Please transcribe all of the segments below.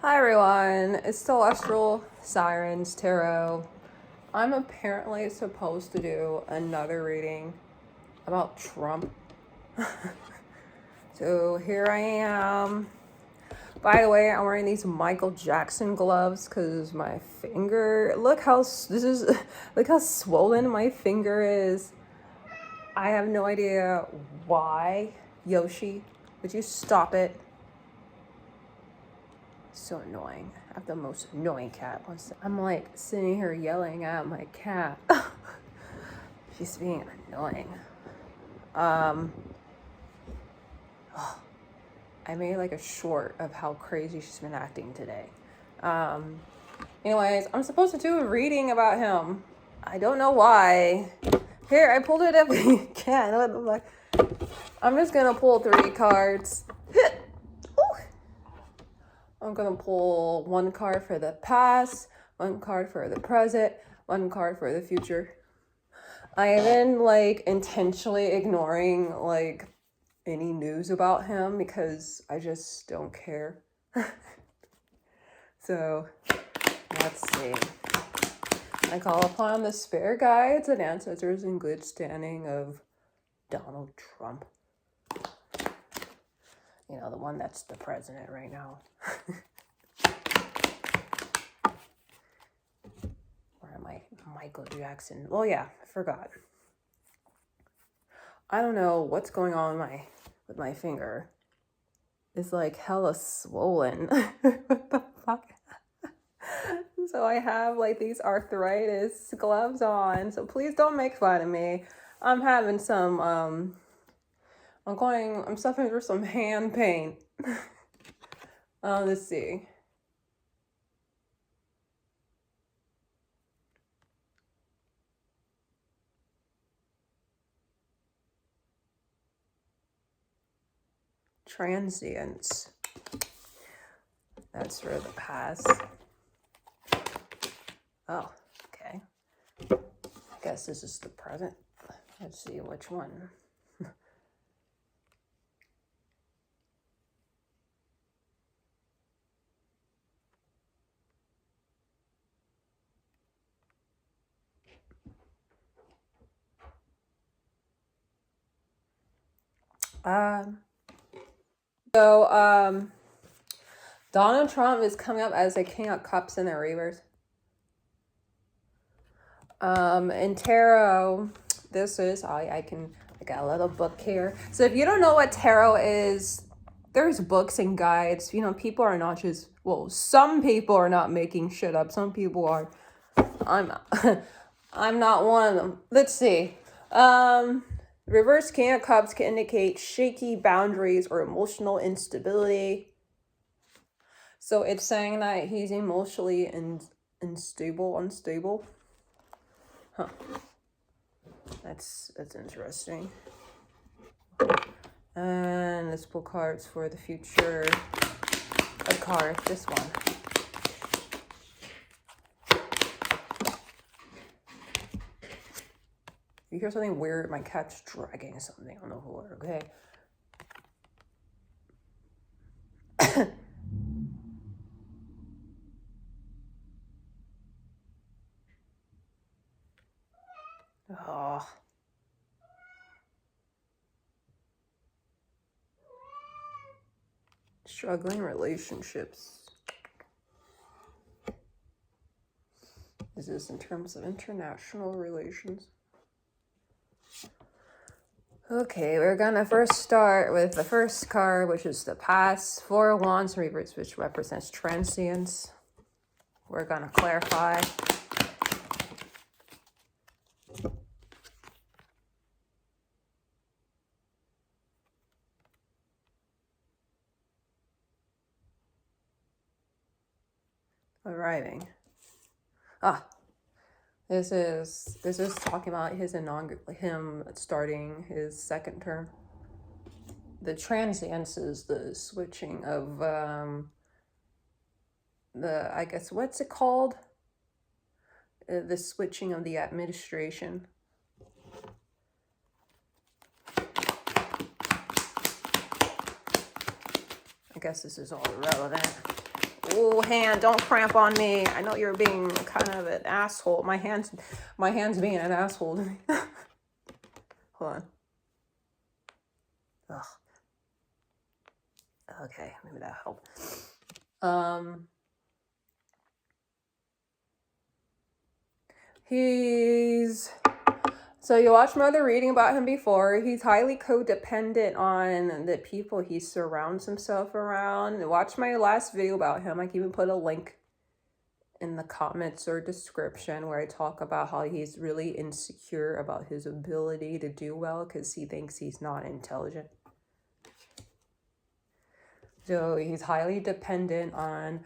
Hi everyone, it's Celestial Sirens Tarot. I'm apparently supposed to do another reading about Trump. So here I am. By the way, I'm wearing these Michael Jackson gloves because my finger, look how swollen my finger is. I have no idea why. Yoshi, would you stop it? So annoying. I have the most annoying cat. I'm like sitting here yelling at my cat. She's being annoying. I made like a short of how crazy she's been acting today. Anyways, I'm supposed to do a reading about him. I don't know why. Here, I pulled it up again. What the fuck? I'm just gonna pull 3 cards. I'm gonna pull 1 card for the past, 1 card for the present, 1 card for the future. I have been like intentionally ignoring like any news about him because I just don't care. So let's see. I call upon the spirit guides and ancestors in good standing of Donald Trump. You know, the one that's the president right now. Where am I? Michael Jackson. Well, yeah, I forgot. I don't know what's going on with my finger. It's like hella swollen. What the fuck? So I have like these arthritis gloves on. So please don't make fun of me. I'm having some I'm suffering from some hand pain. Let's see. Transience. That's for the past. Oh, okay. I guess this is the present. Let's see which one. Donald Trump is coming up as a King of Cups in the reverse. In tarot, this is, I got a little book here. So if you don't know what tarot is, there's books and guides. You know, people are not just, well, some people are not making shit up. Some people are. I'm not one of them. Let's see. Reverse King of Cups can indicate shaky boundaries or emotional instability. So it's saying that he's emotionally unstable. Huh. That's interesting. And let's pull cards for the future. A card, this one. If you hear something weird, my cat's dragging something on the floor, okay? Oh. Struggling relationships. Is this in terms of international relations? Okay, we're gonna first start with the first card, which is the past. 4 of Wands reverse, which represents transience. We're gonna clarify. Arriving. This is talking about him starting his 2nd term. The transience is the switching of I guess, what's it called? The switching of the administration. I guess this is all irrelevant. Oh, Oh, hand, don't cramp on me. I know you're being kind of an asshole. My hand's being an asshole to me. Hold on. Ugh. Okay, maybe that helped. So you watched my other reading about him before. He's highly codependent on the people he surrounds himself around. Watch my last video about him. I can even put a link in the comments or description where I talk about how he's really insecure about his ability to do well because he thinks he's not intelligent. So he's highly dependent on,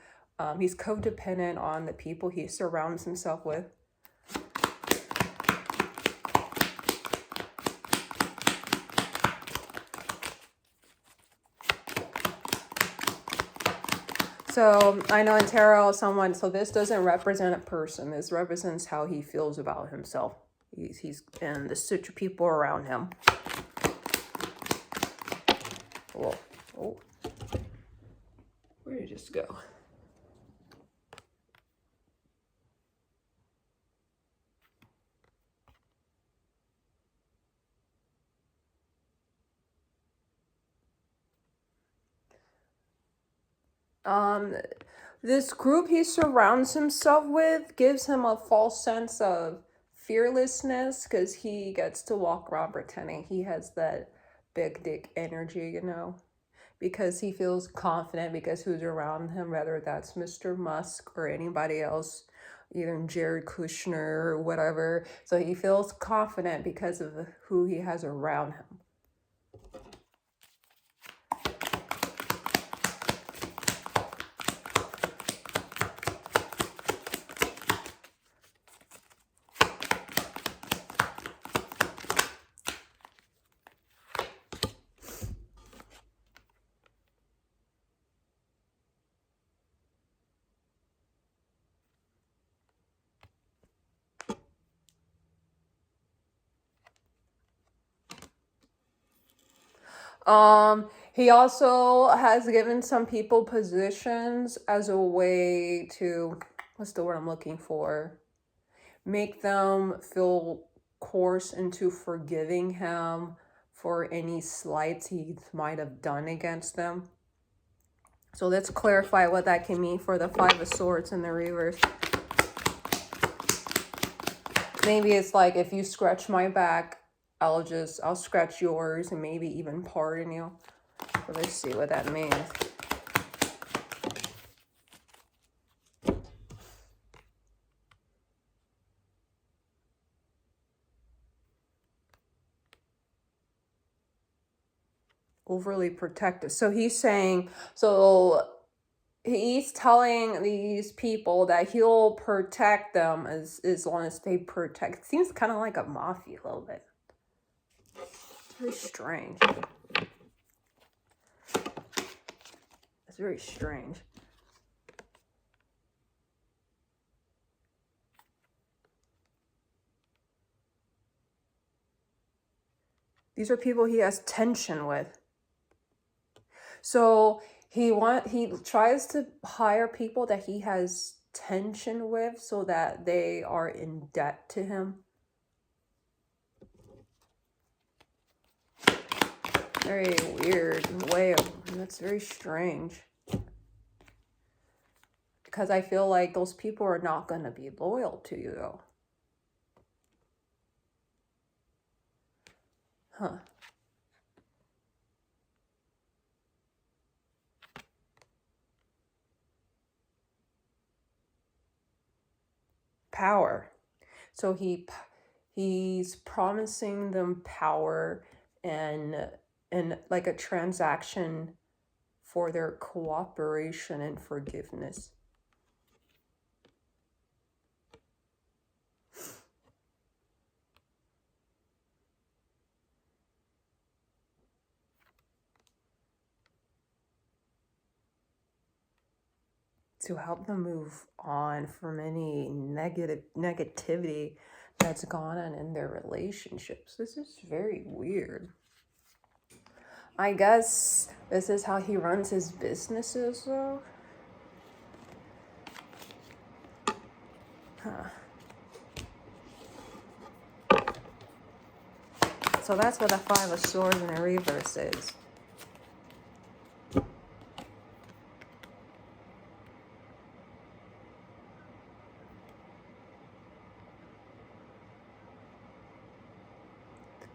he's codependent on the people he surrounds himself with. So I know in tarot, so this doesn't represent a person. This represents how he feels about himself. He's and the such people around him. Whoa. Oh. Where did it just go? This group he surrounds himself with gives him a false sense of fearlessness because he gets to walk around pretending he has that big dick energy, you know, because he feels confident because who's around him, whether that's Mr. Musk or anybody else, even Jared Kushner or whatever. So he feels confident because of who he has around him. He also has given some people positions as a way to, what's the word I'm looking for? Make them feel coerced into forgiving him for any slights he might have done against them. So let's clarify what that can mean for the Five of Swords in the reverse. Maybe it's like, if you scratch my back, I'll scratch yours and maybe even pardon you. So let's see what that means. Overly protective. So he's saying, so he's telling these people that he'll protect them as long as they protect. It seems kind of like a mafia a little bit. It's very strange. It's very strange. These are people he has tension with. So he tries to hire people that he has tension with so that they are in debt to him. Very weird way of, that's very strange. Because I feel like those people are not going to be loyal to you though. Huh. Power. So he's promising them power and like a transaction for their cooperation and forgiveness. To help them move on from any negativity that's gone on in their relationships. This is very weird. I guess this is how he runs his businesses though. Huh. So that's what the Five of Swords in the reverse is.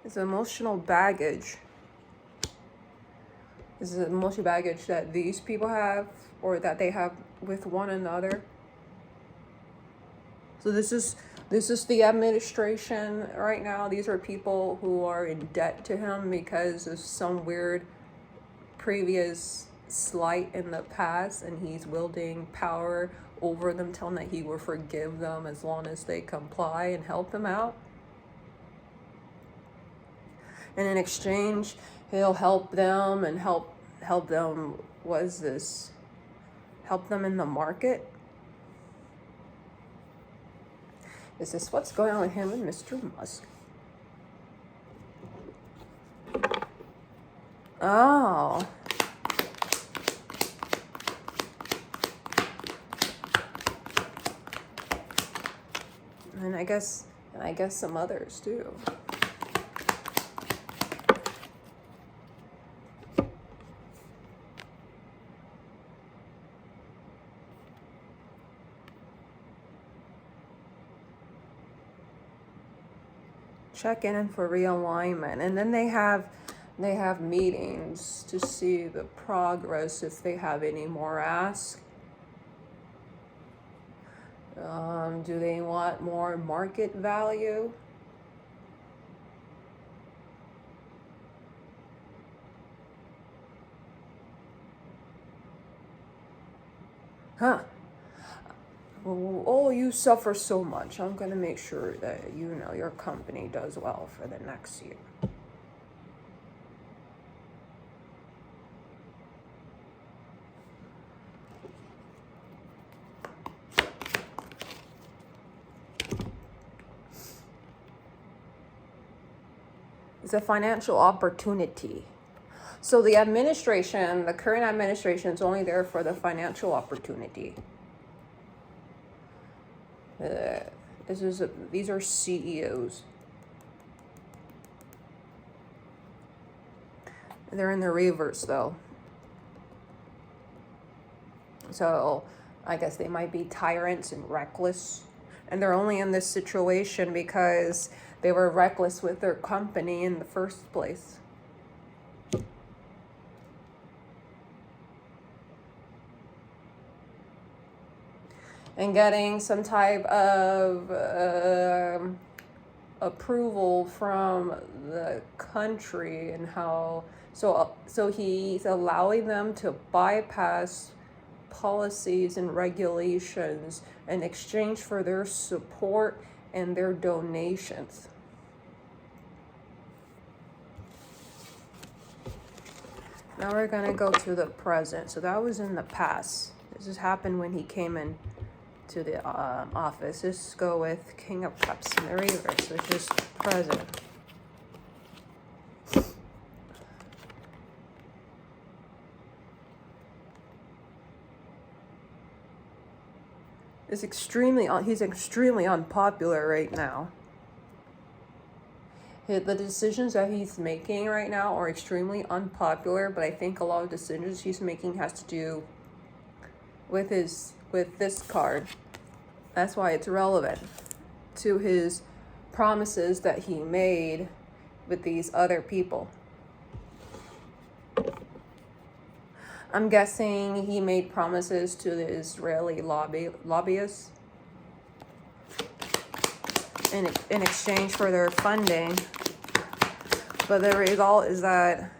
It's emotional baggage. This is emotional baggage that these people have, or that they have with one another. So this is the administration right now. These are people who are in debt to him because of some weird previous slight in the past, and he's wielding power over them, telling that he will forgive them as long as they comply and help him out. And in exchange, he'll help them and help them. What is this? Help them in the market. Is this what's going on with him and Mr. Musk? Oh. And I guess some others too. Check in for realignment, and then they have meetings to see the progress if they have any more ask. Do they want more market value? Huh. Oh, you suffer so much. I'm going to make sure that your company does well for the next year. It's a financial opportunity. So the current administration is only there for the financial opportunity. These are CEOs. They're in the reverse though. So I guess they might be tyrants and reckless. And they're only in this situation because they were reckless with their company in the first place. And getting some type of approval from the country, and how so he's allowing them to bypass policies and regulations in exchange for their support and their donations. Now we're gonna go to the present. So that was in the past. This has happened when he came in to the office. Let's go with King of Cups in the reverse, which is present. He's extremely unpopular right now. The decisions that he's making right now are extremely unpopular, but I think a lot of decisions he's making has to do with this card. That's why it's relevant to his promises that he made with these other people. I'm guessing he made promises to the Israeli lobbyists in exchange for their funding. But the result is that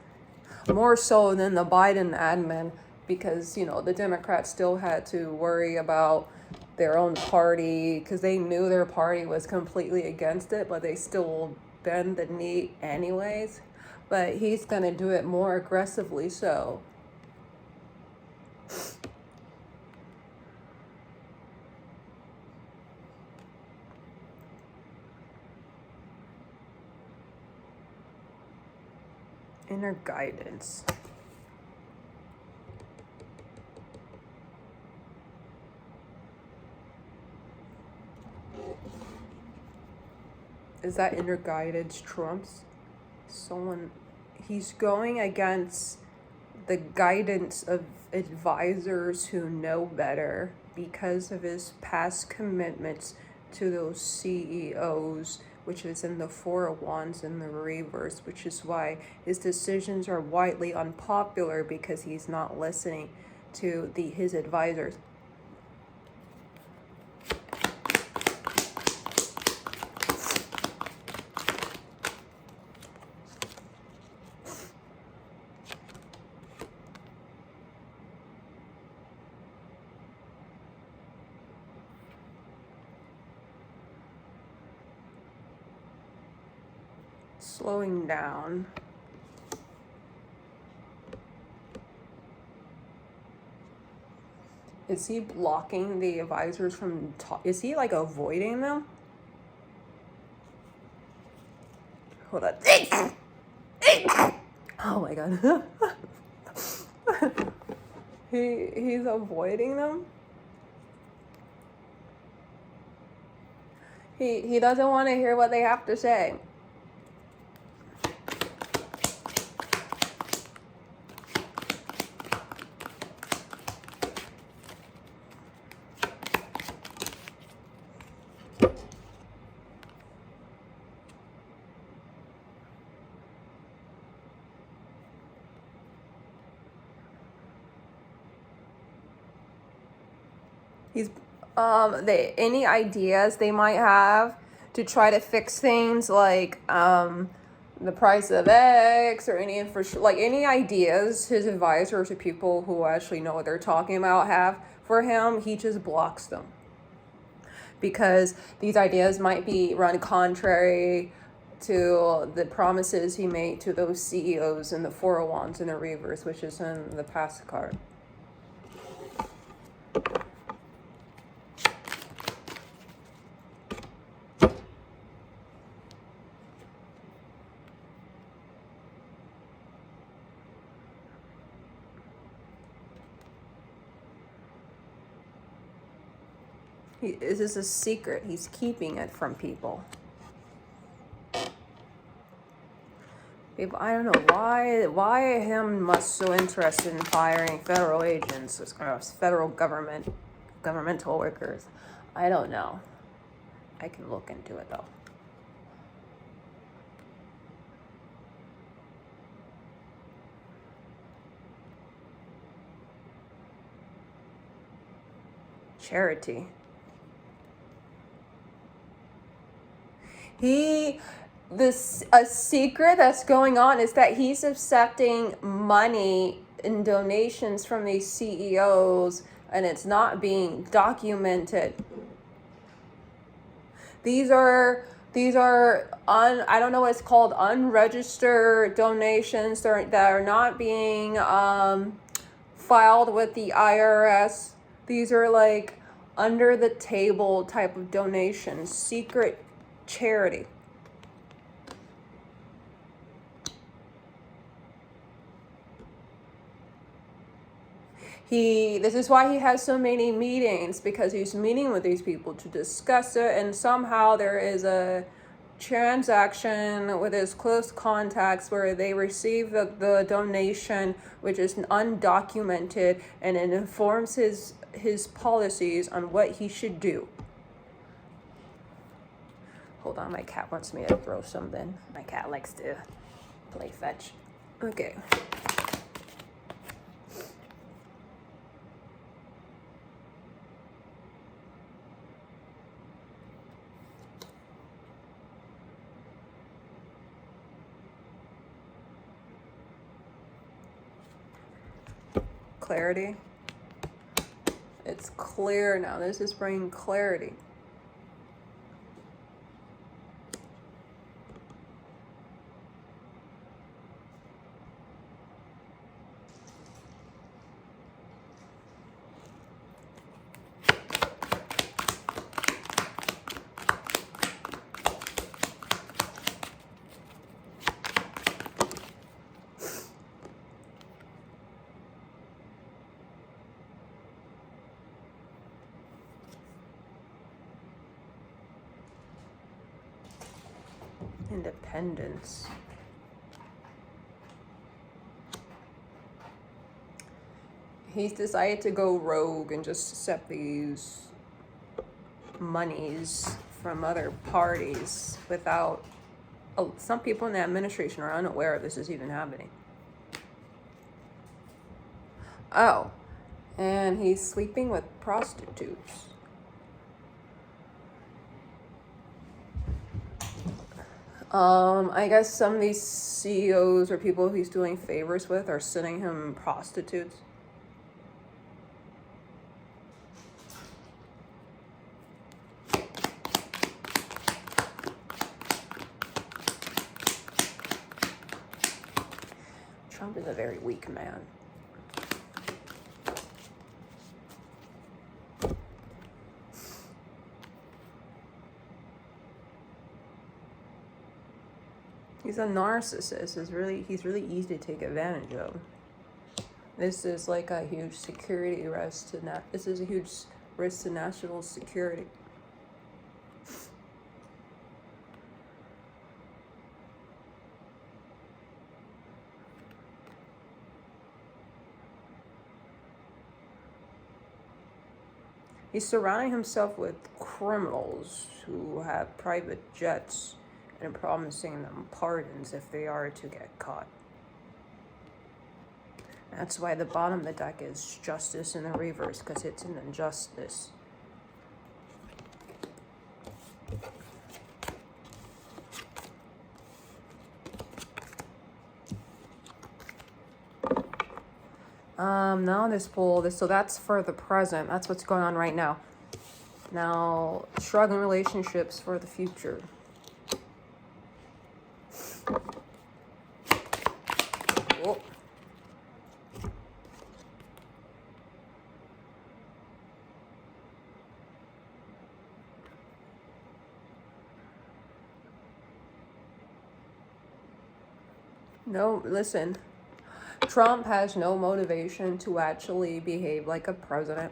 more so than the Biden admin, because, the Democrats still had to worry about their own party because they knew their party was completely against it, but they still bend the knee anyways. But he's going to do it more aggressively so. Inner guidance. Is that inner guidance trumps someone? He's going against the guidance of advisors who know better because of his past commitments to those CEOs, which is in the Four of Wands in the reverse, which is why his decisions are widely unpopular, because he's not listening to his advisors. Slowing down. Is he blocking the advisors from is he like avoiding them? Hold on. Oh my god. He's avoiding them? He doesn't want to hear what they have to say. He's any ideas they might have to try to fix things, like the price of X, or any like any ideas his advisors or people who actually know what they're talking about have for him, he just blocks them, because these ideas might be run contrary to the promises he made to those CEOs in the Four of Wands in the reverse, which is in the past card. This is a secret. He's keeping it from people. People, I don't know why him much so interested in firing federal agents, or federal governmental workers. I don't know. I can look into it though. Charity. A secret that's going on is that he's accepting money and donations from these CEOs, and it's not being documented. These are I don't know what it's called, unregistered donations that are not being filed with the IRS. These are like under the table type of donations, secret charity. This is why he has so many meetings, because he's meeting with these people to discuss it, and somehow there is a transaction with his close contacts where they receive the donation, which is undocumented, and it informs his policies on what he should do. Hold on, my cat wants me to throw something. My cat likes to play fetch. Okay. Clarity. It's clear now. This is bringing clarity. Independence. He's decided to go rogue and just accept these monies from other parties without... Oh, some people in the administration are unaware of this is even happening. Oh, and he's sleeping with prostitutes. I guess some of these CEOs or people he's doing favors with are sending him prostitutes. Trump is a very weak man. He's a narcissist. He's really easy to take advantage of. This is like a huge security risk to this is a huge risk to national security. He's surrounding himself with criminals who have private jets and promising them pardons if they are to get caught. That's why the bottom of the deck is justice in the reverse, because it's an injustice. Now this pull, so that's for the present. That's what's going on right now. Now, struggling relationships for the future. Oh. No, listen. Trump has no motivation to actually behave like a president.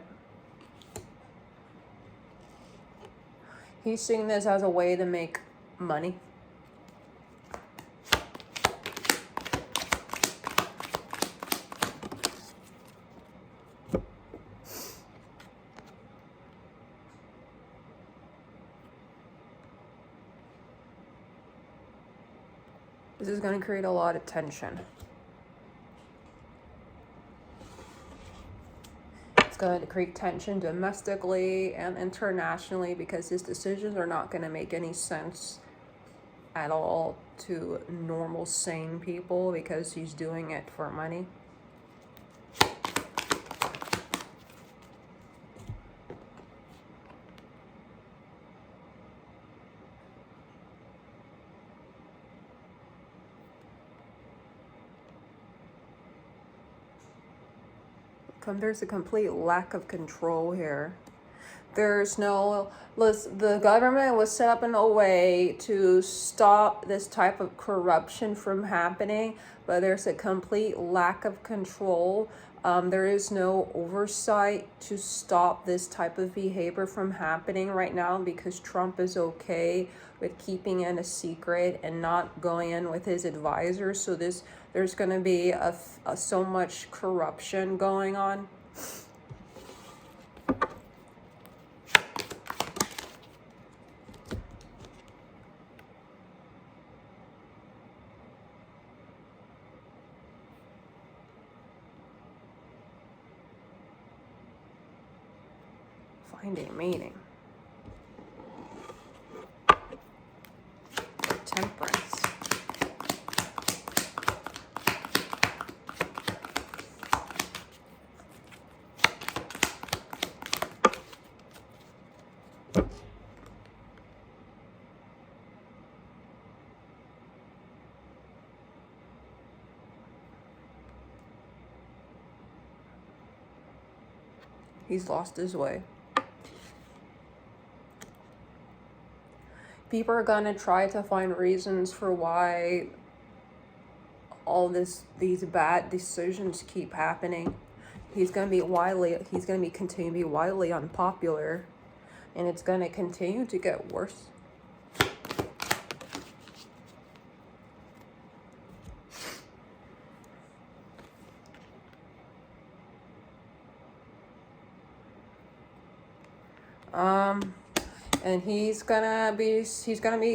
He's seeing this as a way to make money. This is going to create a lot of tension. It's going to create tension domestically and internationally because his decisions are not going to make any sense at all to normal, sane people because he's doing it for money. There's a complete lack of control here. There's no... The government was set up in a way to stop this type of corruption from happening, but there's a complete lack of control. There is no oversight to stop this type of behavior from happening right now because Trump is okay with keeping it a secret and not going in with his advisors. So there's going to be so much corruption going on. Finding meaning. Temperance. He's lost his way. People are gonna try to find reasons for why all these bad decisions keep happening. He's gonna continue to be widely unpopular, and it's gonna continue to get worse. And he's gonna be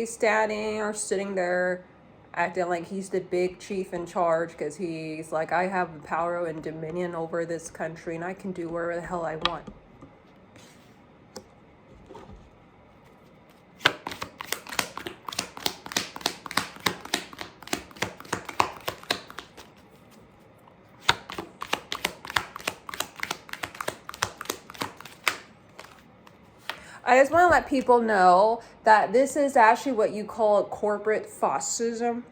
standing or sitting there acting like he's the big chief in charge, because he's like, I have power and dominion over this country and I can do whatever the hell I want. I just want to let people know that this is actually what you call corporate fascism.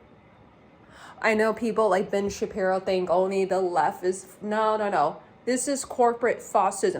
I know people like Ben Shapiro think only the left is... No. This is corporate fascism.